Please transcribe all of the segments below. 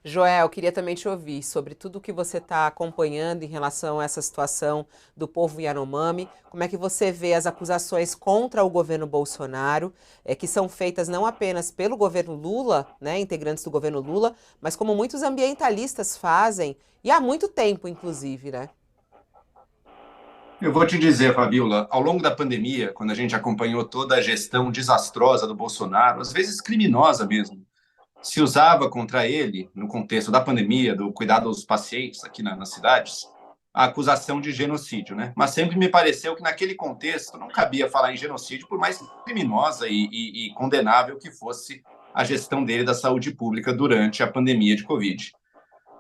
Joel, queria também te ouvir sobre tudo o que você está acompanhando em relação a essa situação do povo Yanomami. Como é que você vê as acusações contra o governo Bolsonaro, que são feitas não apenas pelo governo Lula, né, integrantes do governo Lula, mas como muitos ambientalistas fazem, e há muito tempo, inclusive, né? Eu vou te dizer, Fabiola, ao longo da pandemia, quando a gente acompanhou toda a gestão desastrosa do Bolsonaro, às vezes criminosa mesmo, se usava contra ele, no contexto da pandemia, do cuidado aos pacientes aqui nas cidades, a acusação de genocídio, né? Mas sempre me pareceu que naquele contexto não cabia falar em genocídio, por mais criminosa e condenável que fosse a gestão dele da saúde pública durante a pandemia de Covid.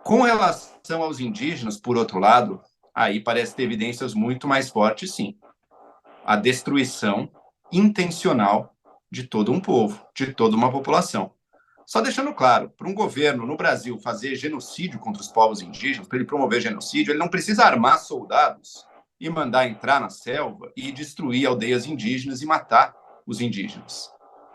Com relação aos indígenas, por outro lado, aí parece ter evidências muito mais fortes, sim. A destruição intencional de todo um povo, de toda uma população. Só deixando claro, para um governo no Brasil fazer genocídio contra os povos indígenas, para ele promover genocídio, ele não precisa armar soldados e mandar entrar na selva e destruir aldeias indígenas e matar os indígenas.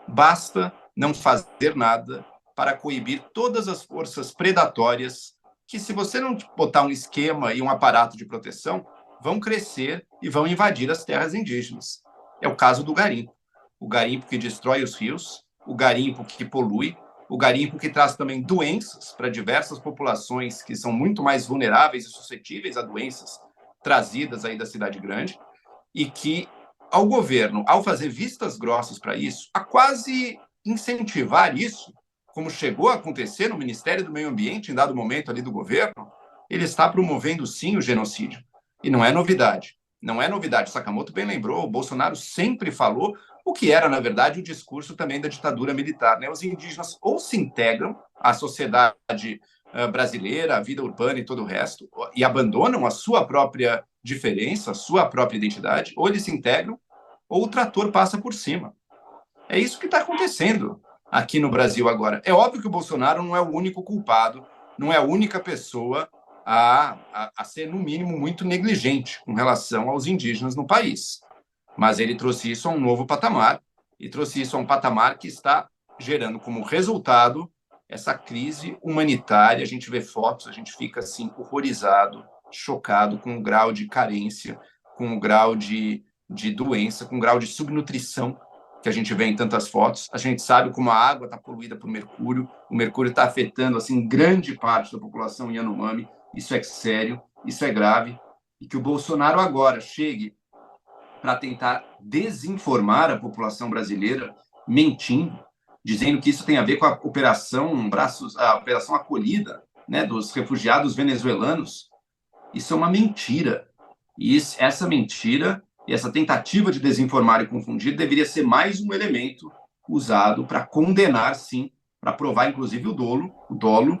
Basta não fazer nada para coibir todas as forças predatórias que, se você não botar um esquema e um aparato de proteção, vão crescer e vão invadir as terras indígenas. É o caso do garimpo. O garimpo que destrói os rios, o garimpo que polui, o garimpo que traz também doenças para diversas populações que são muito mais vulneráveis e suscetíveis a doenças trazidas aí da cidade grande, e que ao governo, ao fazer vistas grossas para isso, a quase incentivar isso, como chegou a acontecer no Ministério do Meio Ambiente em dado momento ali do governo, ele está promovendo sim o genocídio. E não é novidade. Não é novidade. Sakamoto bem lembrou, o Bolsonaro sempre falou o que era, na verdade, o discurso também da ditadura militar. Né? Os indígenas ou se integram à sociedade brasileira, à vida urbana e todo o resto, e abandonam a sua própria diferença, a sua própria identidade, ou eles se integram, ou o trator passa por cima. É isso que está acontecendo aqui no Brasil agora. É óbvio que o Bolsonaro não é o único culpado, não é a única pessoa a ser, no mínimo, muito negligente com relação aos indígenas no país. Mas ele trouxe isso a um novo patamar, e trouxe isso a um patamar que está gerando como resultado essa crise humanitária. A gente vê fotos, a gente fica assim horrorizado, chocado com o grau de carência, com o grau de doença, com o grau de subnutrição que a gente vê em tantas fotos. A gente sabe como a água está poluída por mercúrio, o mercúrio está afetando assim grande parte da população Yanomami. Isso é sério, isso é grave, e que o Bolsonaro agora chegue para tentar desinformar a população brasileira, mentindo, dizendo que isso tem a ver com a operação Braços, a operação acolhida, né, dos refugiados venezuelanos. Isso é uma mentira. E essa mentira e essa tentativa de desinformar e confundir deveria ser mais um elemento usado para condenar, sim, para provar, inclusive, o dolo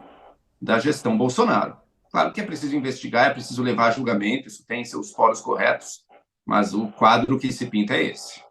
da gestão Bolsonaro. Claro que é preciso investigar, é preciso levar a julgamento, isso tem seus foros corretos, mas o quadro que se pinta é esse.